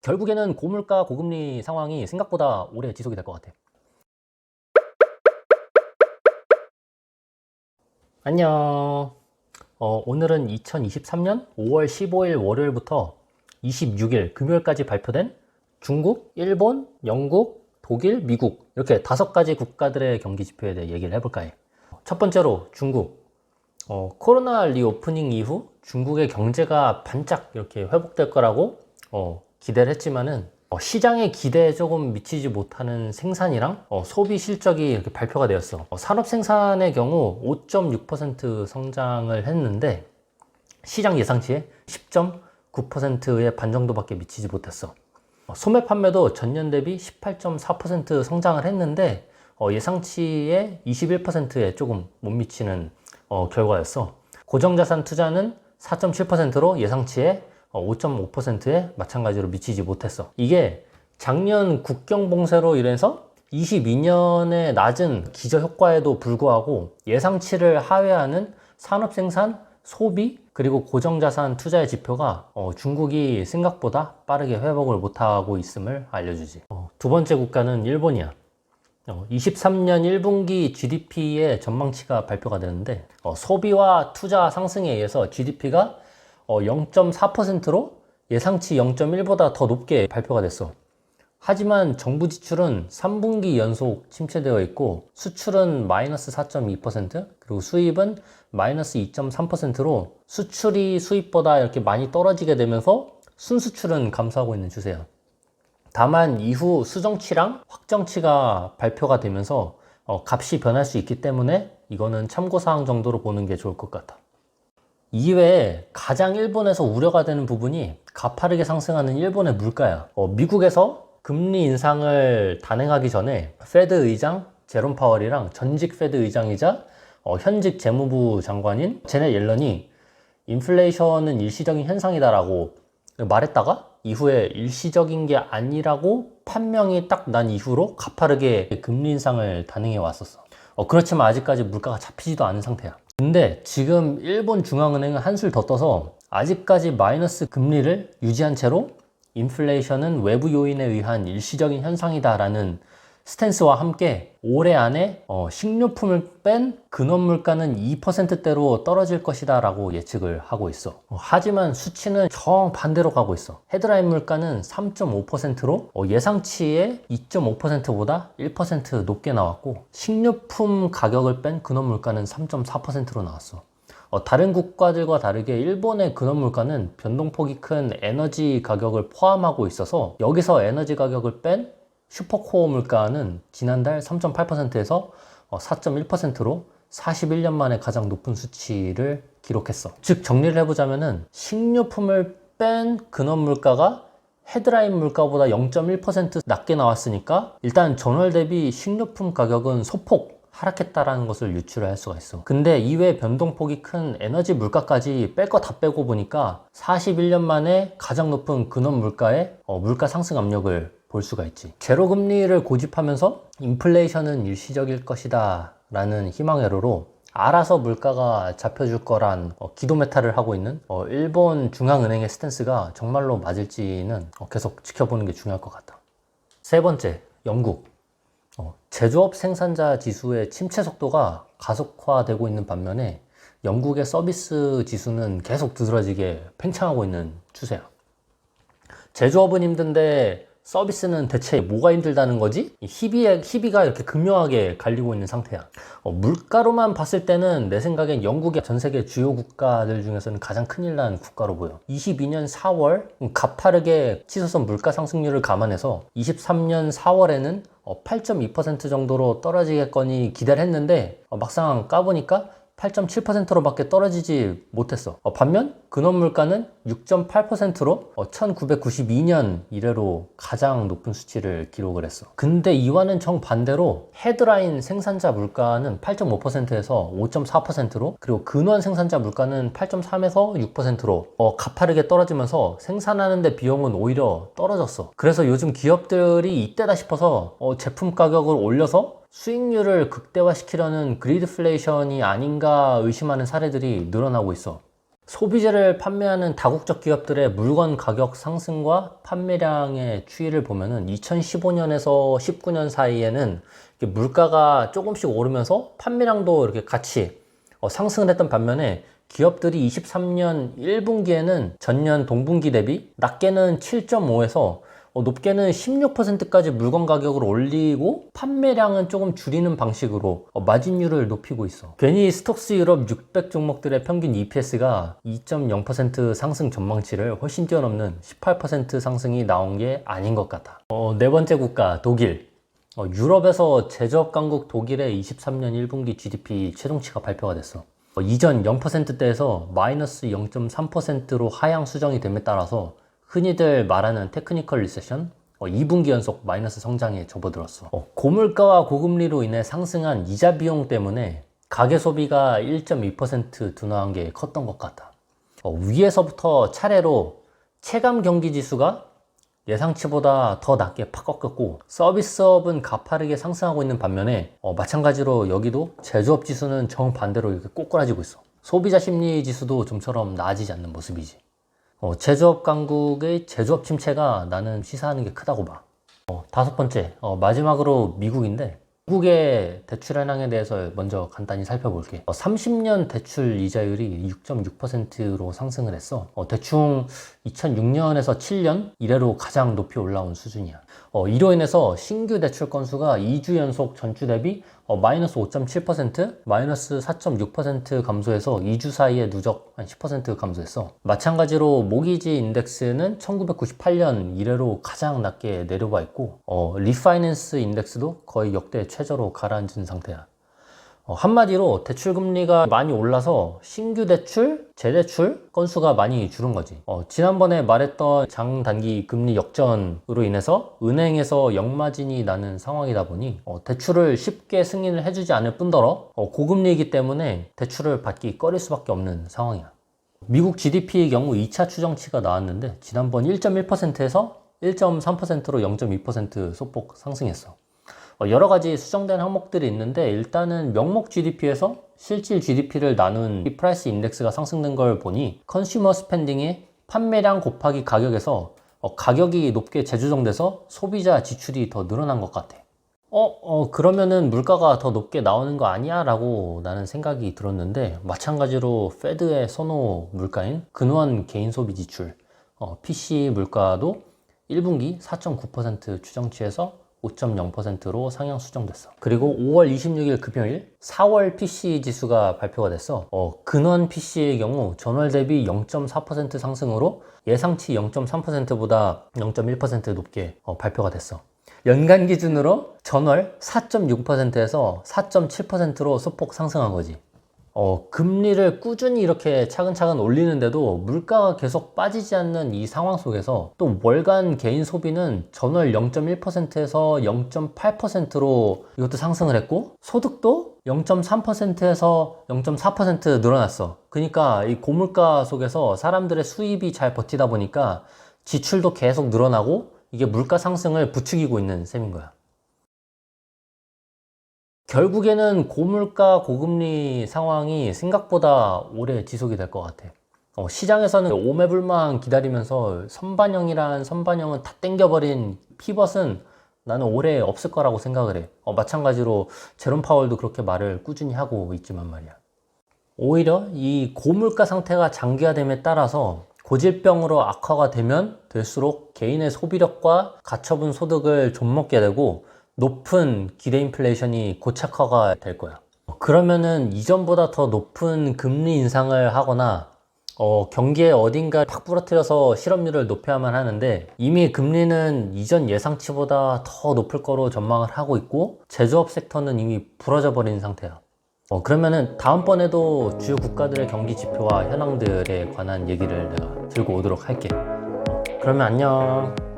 결국에는 고물가, 고금리 상황이 생각보다 오래 지속이 될 것 같아. 안녕. 오늘은 2023년 5월 15일 월요일부터 26일 금요일까지 발표된 중국, 일본, 영국, 독일, 미국 이렇게 5가지 국가들의 경기 지표에 대해 얘기를 해볼까 해. 첫 번째로 중국. 코로나 리오프닝 이후 중국의 경제가 반짝 이렇게 회복될 거라고 기대를 했지만은 시장의 기대에 조금 미치지 못하는 생산이랑 소비 실적이 이렇게 발표가 되었어. 산업 생산의 경우 5.6% 성장을 했는데 시장 예상치의 10.9%의 반 정도밖에 미치지 못했어. 소매 판매도 전년 대비 18.4% 성장을 했는데 예상치의 21%에 조금 못 미치는 결과였어. 고정자산 투자는 4.7%로 예상치의 5.5%에 마찬가지로 미치지 못했어. 이게 작년 국경 봉쇄로 인해서 22년의 낮은 기저 효과에도 불구하고 예상치를 하회하는 산업 생산, 소비, 그리고 고정자산 투자의 지표가 중국이 생각보다 빠르게 회복을 못하고 있음을 알려주지. 두 번째 국가는 일본이야. 23년 1분기 GDP의 전망치가 발표가 되는데 소비와 투자 상승에 의해서 GDP가 0.4%로 예상치 0.1보다 더 높게 발표가 됐어. 하지만 정부 지출은 3분기 연속 침체되어 있고 수출은 마이너스 4.2% 그리고 수입은 마이너스 2.3%로 수출이 수입보다 이렇게 많이 떨어지게 되면서 순수출은 감소하고 있는 추세야. 다만 이후 수정치랑 확정치가 발표가 되면서 값이 변할 수 있기 때문에 이거는 참고사항 정도로 보는 게 좋을 것 같아. 이외에 가장 일본에서 우려가 되는 부분이 가파르게 상승하는 일본의 물가야. 미국에서 금리 인상을 단행하기 전에 페드 의장 제롬 파월이랑 전직 페드 의장이자 현직 재무부 장관인 제넷 옐런이 인플레이션은 일시적인 현상이다라고 말했다가 이후에 일시적인 게 아니라고 판명이 딱 난 이후로 가파르게 금리 인상을 단행해 왔었어. 그렇지만 아직까지 물가가 잡히지도 않은 상태야. 근데 지금 일본 중앙은행은 한술 더 떠서 아직까지 마이너스 금리를 유지한 채로 인플레이션은 외부 요인에 의한 일시적인 현상이다라는 스탠스와 함께 올해 안에 식료품을 뺀 근원 물가는 2%대로 떨어질 것이다 라고 예측을 하고 있어. 하지만 수치는 정반대로 가고 있어. 헤드라인 물가는 3.5%로 예상치의 2.5%보다 1% 높게 나왔고 식료품 가격을 뺀 근원 물가는 3.4%로 나왔어. 다른 국가들과 다르게 일본의 근원 물가는 변동폭이 큰 에너지 가격을 포함하고 있어서 여기서 에너지 가격을 뺀 슈퍼코어 물가는 지난달 3.8%에서 4.1%로 41년 만에 가장 높은 수치를 기록했어. 즉 정리를 해보자면은 식료품을 뺀 근원 물가가 헤드라인 물가보다 0.1% 낮게 나왔으니까 일단 전월 대비 식료품 가격은 소폭 하락했다라는 것을 유추를 할 수가 있어. 근데 이외에 변동폭이 큰 에너지 물가까지 뺄 거 다 빼고 보니까 41년 만에 가장 높은 근원 물가의 물가 상승 압력을 볼 수가 있지. 제로금리를 고집하면서 인플레이션은 일시적일 것이다 라는 희망회로로 알아서 물가가 잡혀줄 거란 기도메타를 하고 있는 일본 중앙은행의 스탠스가 정말로 맞을지는 계속 지켜보는 게 중요할 것 같다. 세 번째, 영국. 제조업 생산자 지수의 침체 속도가 가속화되고 있는 반면에 영국의 서비스 지수는 계속 두드러지게 팽창하고 있는 추세야. 제조업은 힘든데 서비스는 대체 뭐가 힘들다는 거지? 희비가 이렇게 극명하게 갈리고 있는 상태야. 물가로만 봤을 때는 내 생각엔 영국이 전 세계 주요 국가들 중에서는 가장 큰일 난 국가로 보여. 22년 4월 가파르게 치솟은 물가 상승률을 감안해서 23년 4월에는 8.2% 정도로 떨어지겠거니 기대를 했는데 막상 까보니까 8.7%로밖에 떨어지지 못했어. 반면 근원 물가는 6.8%로 1992년 이래로 가장 높은 수치를 기록을 했어. 근데 이와는 정반대로 헤드라인 생산자 물가는 8.5%에서 5.4%로 그리고 근원 생산자 물가는 8.3에서 6%로 가파르게 떨어지면서 생산하는데 비용은 오히려 떨어졌어. 그래서 요즘 기업들이 이때다 싶어서 제품 가격을 올려서 수익률을 극대화시키려는 그리드플레이션이 아닌가 의심하는 사례들이 늘어나고 있어. 소비재를 판매하는 다국적 기업들의 물건 가격 상승과 판매량의 추이를 보면은 2015년에서 19년 사이에는 물가가 조금씩 오르면서 판매량도 이렇게 같이 상승을 했던 반면에 기업들이 23년 1분기에는 전년 동분기 대비 낮게는 7.5에서 높게는 16%까지 물건 가격을 올리고 판매량은 조금 줄이는 방식으로 마진율을 높이고 있어. 괜히 스톡스 유럽 600 종목들의 평균 EPS가 2.0% 상승 전망치를 훨씬 뛰어넘는 18% 상승이 나온 게 아닌 것 같아. 네 번째 국가 독일. 유럽에서 제조업 강국 독일의 23년 1분기 GDP 최종치가 발표가 됐어. 이전 0%대에서 마이너스 0.3%로 하향 수정이 됨에 따라서 흔히들 말하는 테크니컬 리세션 2분기 연속 마이너스 성장에 접어들었어. 고물가와 고금리로 인해 상승한 이자 비용 때문에 가계 소비가 1.2% 둔화한 게 컸던 것 같아. 위에서부터 차례로 체감 경기 지수가 예상치보다 더 낮게 팍 꺾였고 서비스업은 가파르게 상승하고 있는 반면에 마찬가지로 여기도 제조업 지수는 정반대로 이렇게 꼬꾸라지고 있어. 소비자 심리 지수도 좀처럼 나아지지 않는 모습이지. 제조업 강국의 제조업 침체가 나는 시사하는 게 크다고 봐. 다섯 번째, 마지막으로 미국인데 미국의 대출 현황에 대해서 먼저 간단히 살펴볼게. 30년 대출 이자율이 6.6%로 상승을 했어. 대충 2006년에서 7년 이래로 가장 높이 올라온 수준이야. 이로 인해서 신규 대출 건수가 2주 연속 전주 대비 마이너스 5.7%, 마이너스 4.6% 감소해서 2주 사이에 누적 한 10% 감소했어. 마찬가지로 모기지 인덱스는 1998년 이래로 가장 낮게 내려와 있고 리파이낸스 인덱스도 거의 역대 최저로 가라앉은 상태야. 한마디로 대출금리가 많이 올라서 신규 대출, 재대출 건수가 많이 줄은 거지. 지난번에 말했던 장단기 금리 역전으로 인해서 은행에서 역마진이 나는 상황이다 보니 대출을 쉽게 승인을 해주지 않을 뿐더러 고금리이기 때문에 대출을 받기 꺼릴 수밖에 없는 상황이야. 미국 GDP의 경우 2차 추정치가 나왔는데 지난번 1.1%에서 1.3%로 0.2% 소폭 상승했어. 여러 가지 수정된 항목들이 있는데 일단은 명목 GDP에서 실질 GDP를 나눈 프라이스 인덱스가 상승된 걸 보니 컨슈머 스펜딩의 판매량 곱하기 가격에서 가격이 높게 재조정돼서 소비자 지출이 더 늘어난 것 같아. 그러면은 물가가 더 높게 나오는 거 아니야? 라고 나는 생각이 들었는데 마찬가지로 페드의 선호 물가인 근원 개인 소비 지출 PC 물가도 1분기 4.9% 추정치에서 5.0%로 상향 수정됐어. 그리고 5월 26일 금요일 4월 PC 지수가 발표가 됐어. 근원 PC의 경우 전월 대비 0.4% 상승으로 예상치 0.3%보다 0.1% 높게 발표가 됐어. 연간 기준으로 전월 4.6%에서 4.7%로 소폭 상승한 거지. 금리를 꾸준히 이렇게 차근차근 올리는데도 물가가 계속 빠지지 않는 이 상황 속에서 또 월간 개인 소비는 전월 0.1%에서 0.8%로 이것도 상승을 했고 소득도 0.3%에서 0.4% 늘어났어. 그러니까 이 고물가 속에서 사람들의 수입이 잘 버티다 보니까 지출도 계속 늘어나고 이게 물가 상승을 부추기고 있는 셈인 거야. 결국에는 고물가, 고금리 상황이 생각보다 오래 지속이 될 것 같아. 시장에서는 오매불망 기다리면서 선반영은 다 땡겨버린 피벗은 나는 오래 없을 거라고 생각을 해. 마찬가지로 제롬 파월도 그렇게 말을 꾸준히 하고 있지만 말이야. 오히려 이 고물가 상태가 장기화됨에 따라서 고질병으로 악화가 되면 될수록 개인의 소비력과 가처분 소득을 좀먹게 되고 높은 기대 인플레이션이 고착화가 될 거야. 그러면은 이전보다 더 높은 금리 인상을 하거나 경기에 어딘가 팍 부러뜨려서 실업률을 높여야만 하는데 이미 금리는 이전 예상치보다 더 높을 거로 전망을 하고 있고 제조업 섹터는 이미 부러져 버린 상태야. 그러면은 다음번에도 주요 국가들의 경기 지표와 현황들에 관한 얘기를 내가 들고 오도록 할게. 그러면 안녕.